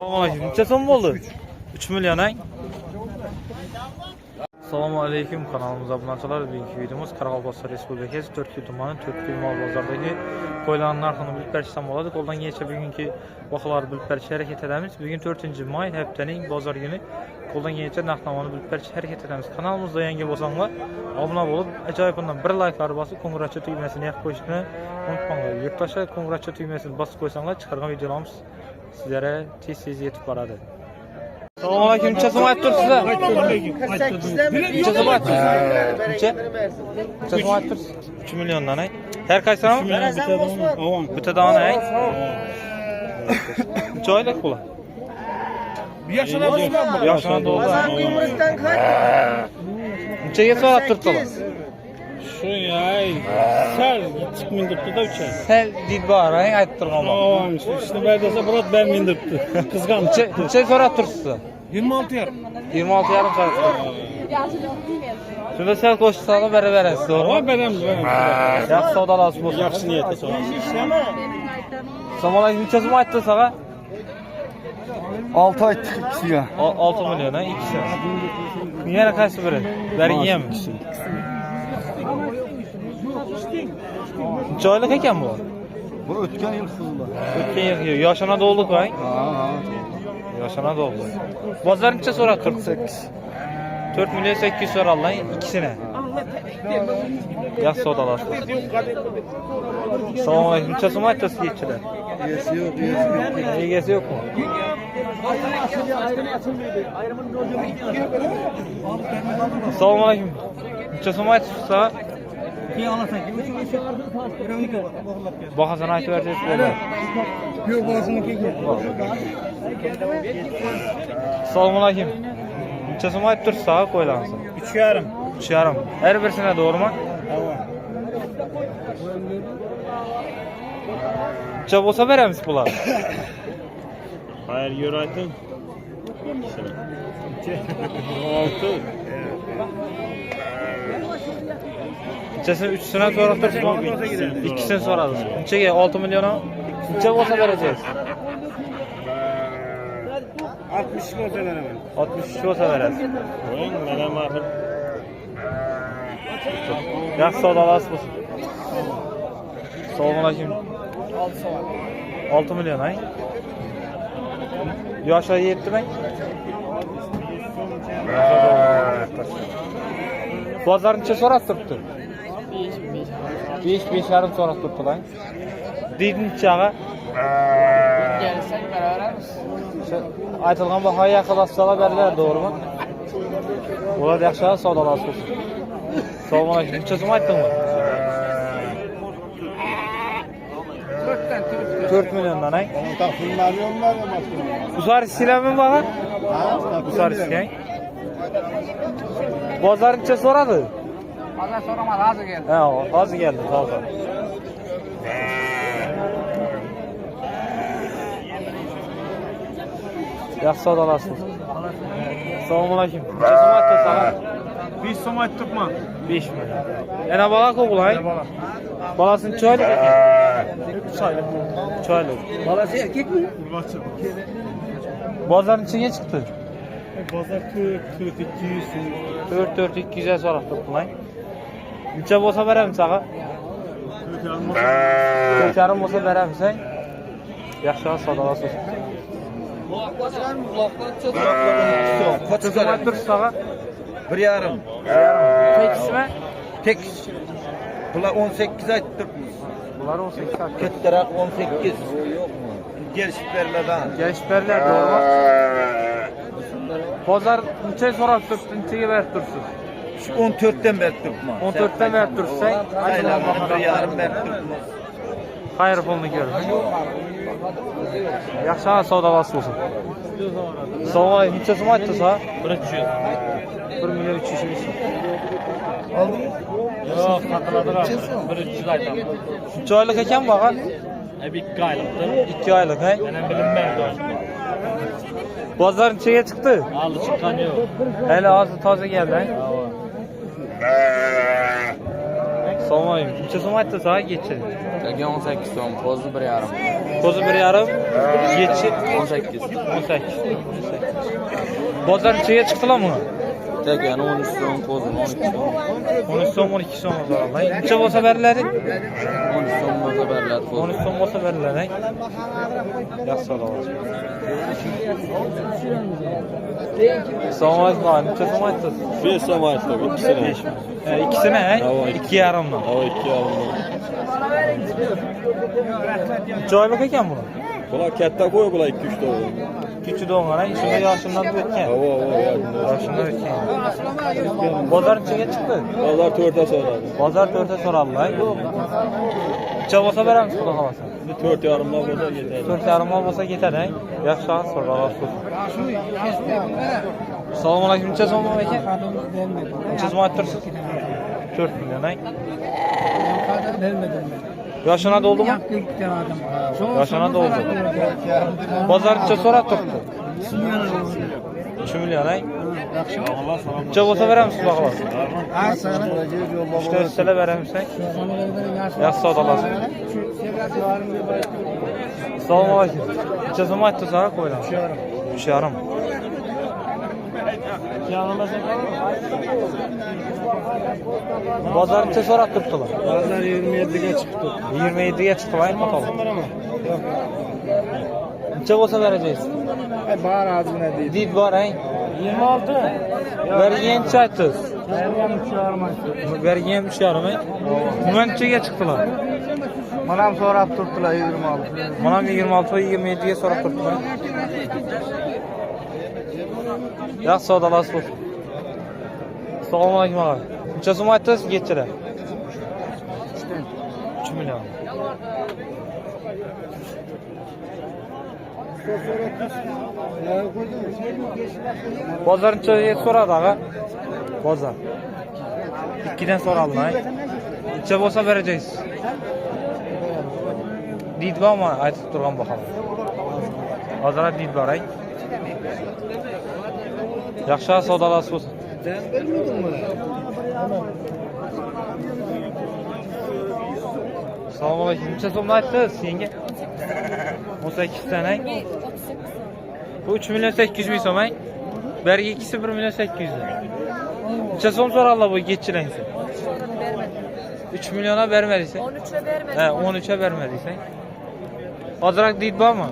Necha so'm bo'ldi? 3 million ang. Assalomu alaykum, kanalimizga obunachilar. Bugungi videomiz Qoraqalpog'iston Respublikasi To'rtko'l tumani To'rtko'l mol bozoridagi qo'ylarning narxini bilib berishdan bo'ladi. Qo'ldan kelsa bugungi baholarni bilib berishga harakat etamiz. Bugun 4-may haftaning bozor kuni. Qo'ldan kelsa narx-navoni bilib berishga harakat etamiz. Kanalimizga yangi bo'lsanglar, obuna bo'lib, ajoyibundan bir like bosib, qo'ng'iroqcha tugmasini yoqib qo'yishni unutmanglar. Yurtdoshlar qo'ng'iroqcha tugmasini bosib qo'ysanglar, chiqargan videolarimiz sizlere tez yetib boradi. Assalomu alaykum, necha so'm aytib turibsizlar? Necha so'm aytib turibsiz? Necha so'm aytib turibsiz? 3 milliondan ay. Her qaysi bitta dona ay. Joylik bo'la. Yaşına doldu. Nechaga so'rab turibdilar? Şu yay, sel mindirdi da uçay. Sel deydi bor, aytib turgan bor. Avam, işte berdese Murat ben mindirdi. Kızgan. Necha so'rab turibsizlar? 26,5. 26,5 so'rab turibsiz. Shunda sel qo'shsalar berasiz, to'g'rimi? Ama benim. Yaxshi savdolasiz bo'lsin. Yaxshi niyatda so'rayman. Assalomu alaykum, necha so'm aytdi saga? 6 aytdık ikisiga. 6 milyon ha, ikisi. Yana qaysi biri? Bergiyam. Joylik ekan bu. Bu o'tgan yil qizlar. O'tgan yil yoshana doldi qo'y. Yoshana doldi. Bozor necha so'rab turibsiz? 4 million 800 so'ralgan ikkisini. Yaxshi savdolasiz. Assalomu alaykum. Necha so'm aytasiz yetchilar? Egesi yo'q, Egesi yo'qmi? Assalomu alaykum. Necha so'm aytibsiz? Bahasini aytib bersangiz bo'ladi. Yo'q, bahasini kelgan. Assalomu alaykum. Necha so'm aytib tursiz qo'ylarni? 3,5. 3,5. Her birisine doğru mu? Necha bo'lsa beramiz bular? Hayır, yürü aytın. 6. Nechasini 3'sini so'rab turibsiz? Ikkisini so'radingiz. Nechaga? 6 million? Necha bo'lsa berasiz? 60 olsa veraman. 60 bo'lsa berasiz. Qo'ying, mana mahir. Yaxshi savdolasiz bo'lsin. Assalomu alaykum. 6 million ay. Yoshlar yetdimi? Bozor necha so'rab turibdi? 5,5 so'rab turibdilar. Deydi nechaga? Gelsek beraberimiz. Aytilgan bahoya yaqinlashsalar beriladi, to'g'rimi? Ular yaxshi savdolasiz bo'lsin. Assalomu alaykum. Necha so'm aytdingmi? 4 milliondan ay. Uzar silami baga? Uzar silami. Bozor necha so'radi? Hozir so'ramadi, hozir keldi. Ha, hozir keldi, hozir. Yaxshi savdolasiz. Assalomu alaykum. Necha so'm aytdingiz saga? 5 so'm aytibman. 5 million. Yana bola ko'p bo'lay. Bolasini choylik ekan. Choylik. Bolasi erkakmi? Urbachi. Bozor nechaga chiqdi? Bozor 4,200. 4,200 ga so'rab turibman. Necha bo'lsa beramiz saga? 4,5 bo'lsa beramiz. Yaxshi savdolasiz. Necha so'm aytdingiz saga? 1,5. Tekismi? Tek. Bular 18 aytdık. Bular 18 saat. Kattaroq 18. Yo'qmi? Gelişib beriladi. Gelişberler doğru. Bozor necha so'rab turibsiz? Nechaga berib turibsiz? Şu 14'ten beribman. 14'ten berib turibsang, Aylar 1,5 beribman. xayr pulni ko'ring. Yaxshi savdolasiz bo'lsin. Assalomu alaykum. Necha so'm aytdingiz ha? 1,3. 1 million 300 ming so'm. Yo'q, qatladılar. 1,3 aytaman. Joylik ekan baga? 2 aylıktır. 2 oylik, ha? Benim bilinmeydi. Bozor nechaga chiqdi? Aldı çıkan yok. Hali hozir toza keldi, ha? Assalomu alaykum. Necha so'm aytdi sağa geçti? Aka 18 so'm, qo'zi 1,5. Ko'zi 1,5, geçti 18. 18. Bozor nechaga chiqdilar buni? Aka 13 so'm, qo'zi 12 so'm. 13 so'm, 12 so'm bozorlar. Necha bo'lsa beriladi? 13 so'm bo'lsa beriladi, qo'zi. 13 so'm bo'lsa beriladi. Yaxshi savol. Assalomu alaykum. Necha so'm aytdingiz? 5 so'm aytdim, ikkisini. İkisini, he? 2,5'dan. Hava 2 aldım. Joylik ekan buni. Bular katta qo'y, bular 2-3 ta. Küçük doğumlara işinde yaşından ötken. Hava, Yaşından ötken. Bozar neçəyə çıxdı? Bazar 4'e soradı. Bazar 4'e sorarlar. Neçə olsa verəmiz Xuda xalasa? 4 yarımla burada yeter. 4,5 mal olsa getər, hə? Yaxşı ağa sorarlar. Salam aleyküm. Neçə so'm ekan? Neçə so'm aytdırsınız? 4 milyon, hə? Yaşına doldu mu? Yaşına doldu. Bazar neçə soraq tutdu? 2 milyon, hə? Neçə olsa verəmiz Xuda xalasa? İşte üstələ verəmsən. Yaxşı sadalasın. Salam aleyküm. Neçə so'm aytdı sana qo'ylan? 3,5. Bazar neçə soraq tutdular? Bazar 27'ye çıktı. 27'ye çıxdılar, bakalım. Neçə olsa verəcəksiniz? Bahar ağzına değil. Did var, hə? 26. Vergiyen neçə aytdınız? Vergen 3,5 aytdı. Vergiyen 3,5, hə? Buna neçəyə çıxdılar? Manam sorap tuttular 26. Manam 26 və 27'ye soraq tutdular. Yaxşı sadalasın olsun. Assalamu alaykum ağa. Neçə so'm aytdınız getçiler? 3 milyon. Bozar neçəyə soradı ağa? Bozar. 2'den soralım, neçə olsa verəcəksiniz? Did var mı? Aytıb durğan baxalım. Bazara did var, hə? Yaxşı sadalasın olsun. Sen vermedin mi? Assalomu alaykum. Neçə so'mni aytdingiz yenge? 18 tane. Bu 3 milyon 800 ming so'm, hə? Bergi ikisi 1 milyon 800. Neçə so'm sorarlar bu getçilensin? 3 milyona vermediysen. 13'e vermedim. He, 13'e vermediysen. Azarak did var mı?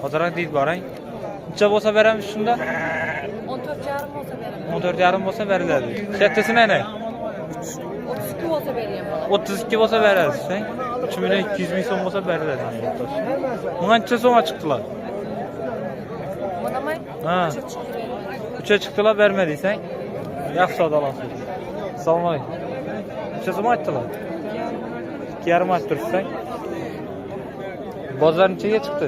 Azarak did var, hə? Neçə olsa verəmiz şunda? 14,5 olsa veririm. 14,5 olsa verilərdi. Şərtəsi nə? 32 olsa vereyim bana. 32 olsa verəriz, hə? 3 milyon 200 ming so'm olsa verilərdi. Buna neçə so'ma çıxdılar? Manamay. Ha. 3'e çıktılar vermediysen. Yaxşı sadalansın. Salam aleyküm. Neçə so'm aytdılar? 2,5 aytdırsan. Bazar neçəyə çıxdı?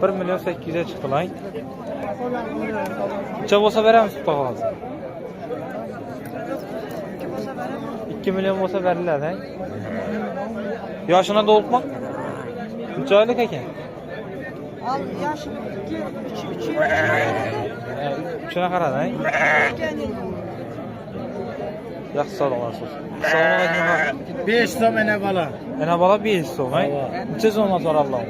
1 milyon 800'e çıktı lan. Neçə olsa verəmiz Xuda xalasa? 2 milyon olsa verirlər, hə? Yaşına dolub mu? Neçə aylıq ekan? Al yaşım 2. 3'üne qarad, hə? Yaxşı sadalasın. Salam aleyküm. 5 so'm ene bala. Ana bala 5 so'm, hə? Neçə so'mga sorarlar?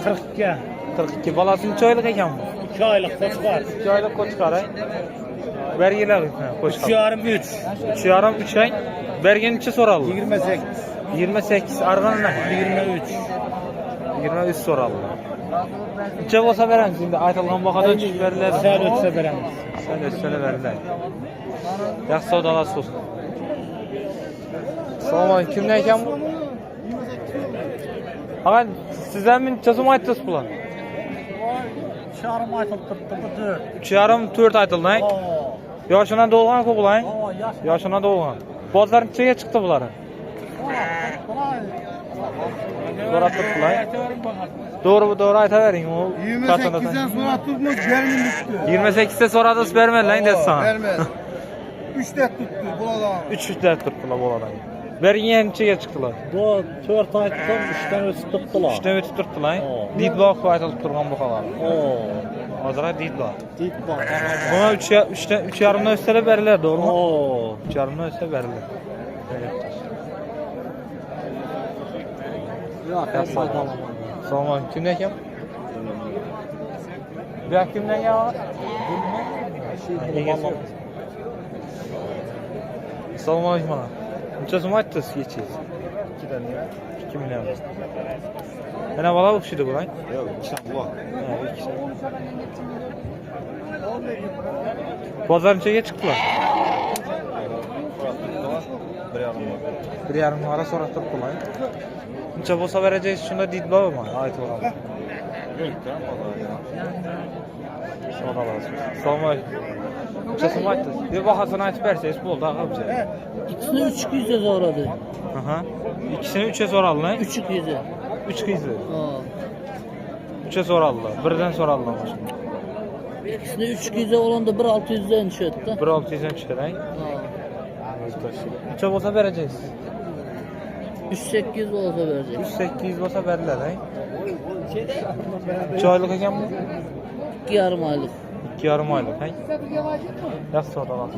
42. 42 balası neçə aylıq ekan bu? 2 aylık koçkar. 2 aylıq qoçqar, hə? Vergiler, qoçqar. 3,5 3. 3,5 3 ay. Vergi neçə sorarlar? 28. 28 arğan nə? 23. 23 sorarlar. Neçə olsa verəmiz indi aytılğan baxada düşüb verirlər. Sen ötse veremiz. Sən ötsə verilər. Yaxşı sadalasın olsun. Salam aleyküm. Kim nə ekan bu? Ağa sizdən min neçə so'm aytdınız bular? Çağrım aytıldı tuttu bu 4. 3,5 4 aytıldı, hə? Yaşına dolğan ku bular, hə? Yaşına dolğan. Bazar neçəyə çıxdı bunları? Soraq tutdular. Doğru doğru ayta verin o. 28'den sonra tutmuş gelmin düştü. 28'de soradınız vermediler indi sana. Vermez. 3 de tuttu bu adam. 3 tuttular bu adam. Vergiye neçəyə çıxdılar? Bu 4 aytdım 3'ten ötüp tuttular. 3'ten ötüb tutdular. Did bax aytılıb durğan bu xalar. Azra değil var. Dit var. Buna 3 yarımdan üstele verirler, doğru mu? Oo. 3 yarımdan üstele verirler. Evet. Yok, Sağ olun. Kimden kim? Bir kimden ya? Assalomu alaykum ana. Necha so'm aytdingiz yechingiz? 2 million. Yana bola o'xshaydi bu, Yok, inşallah. Bozorchaga chiqdilar. Bir yarım var. 1,5 ming so'rab turibdilar. Necha bo'lsa berajingiz shunda deydi bormi? Aytib o'raman. Yok, tamam vallahi ya. Assalomu alaykum. Necha so'm aytdingiz? Bir bahasini aytib bersangiz bo'ldi, aqabcha. İkisini 300'e soradı. Aha. İkisini 3'e soralım. 300'e. 3 kızı. Ha. 3'e soralım. Birden soralım şimdi. İkisini 300'e olan da 1.600'den düşürdü. 1.600'den çıkarayım. Ha. Neçe olsa vereceğiz. 3.800 olsa verecek. 3.800 olsa verirler. 3 aylık ekan mı? 2,5 aylık. 2,5 aylık. Yaz soralar. Aha.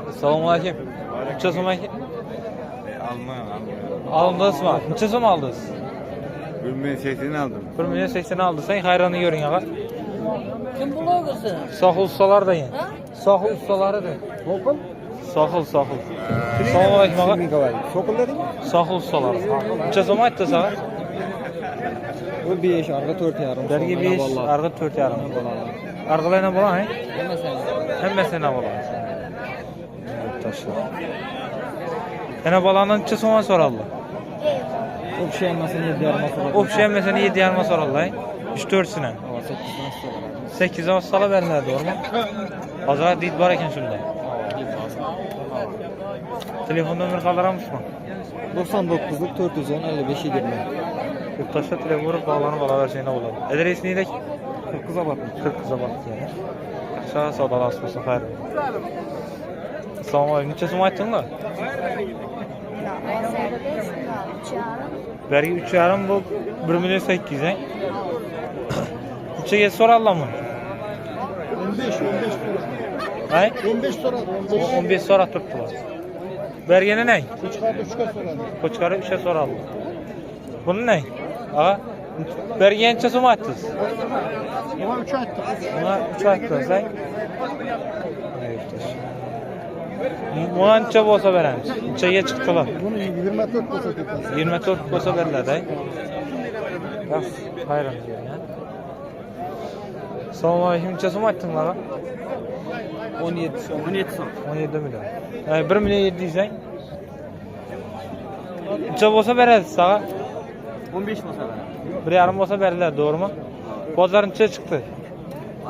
Assalomu alaykum. Neçe so'm ekan? Almayın. Aldınız mı? Neçe so'm aldınız? 1.80 aldım. 1.80 aldı. Sen hayranı görün ya. Kim blogersin? Sahil ustalar da yin. Sahil ustaları da. Sahil. Assalomu alaykum ağa. Sokul dedin? Sahil ustaları. Neçe so'm aytdi sana? O 5, arka 4 yarım. Dergi 5, arka 4 yarım. Arkalayına bulan he? Hemmesine bulan. Taşı. Yine balanın neçe so'ma soralım. O bir şey yapmasın 7 yarıma sonra. O şey mesela 7 yarıma soralım. 3-4'sine. 8 sala verirler, doğru mu? Azra deyit var eken şunda. Telefon nömrü kaldıramış mı? 99'luk 410 55 20. Yurttaşta telefon vurup bağlanıp alaverseğine olur. Adres neydi ki? 40 abatmış. 40 kıza baktı yani. Aşağı sağda rast olsun, hayır. Assalomu alaykum. Neçe so'm aytdinglar? Bergi 3,5 bu 1.800.000 he? Neçega soralım mı? 15 Hay? 15 soradı. 15 so'rab turibdilar. Bergeni ne? Uçkarda 3'e soradı. Koçkarı 3'e soralım. Bunu ne? Ağa? Bergen neçe so'm aytdingiz? Buna 3 attı. Buna 3 aytdingiz he? Buna neçe bo'lsa beramiz? Nechaga chiqdilar? Bunu 24 olsa tepasi. 24 bo'lsa beriladi. Yaxshi, hayron ya. Assalomu alaykum. Necha so'm aytdinglar? 17 so'm. 17 million. 1 million 700 he? Necha bo'lsa berasiz sağa? 15 olsa ver. 1,5 bo'lsa beriladi, to'g'rimi? Bozor necha chiqdi?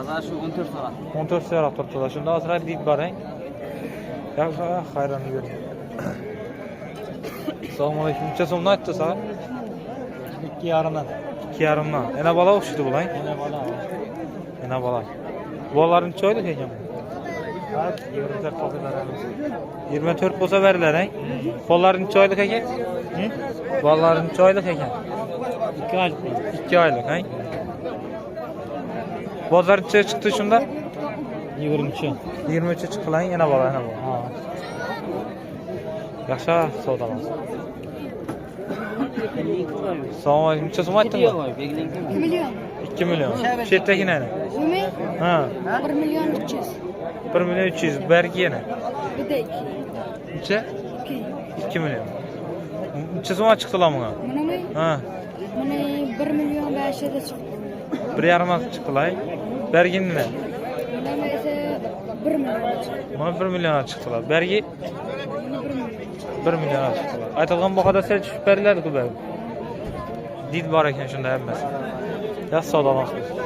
Azar şu 14 soradı. 14 so'rab turibdilar. Shunda asrar deyib boring. Yaxshi, hayron ko'ring. Assalomu alaykum. Necha so'mni aytdi sağa? 2,5'dan. 2,5dan. Yana bola o'xshaydi bular. Yana bola. Bolalarning choylik ekan. 24 bo'lsa beriladi, he? Bolalarning choylik ekan. Bolalarning choylik ekan. 2 aylık. 2 oylik, he? Bozor necha chiqdi shunda? 23. 23 chiqqan, yana bola, yana bola. Ha. Yaxshi savdolar. Assalomu alaykum. Necha so'm aytdinglar? 2 milyon. 2 million. Shu yerdagi nani? Umi? Ha. 1 milyon 300. 1 million 300. Bergi yana. Bir de 2. Necha? 2. 2 million. Necha so'm chiqdilar bunga? Bunu mu? Ha. Bunu 1 milyon 500'e çıktı. 1,5 chiqdilar. Bergini ne? Bunu ise 1 milyon çıktı. Mana 1 million chiqdilar. Bergi Bunu 1 milyon. 1 million chiqdilar. Aytilgan bahada sel tushib beriladi-ku bergi. Did bor ekan shunda hammasi. Yaxshi savdolar qilasiz.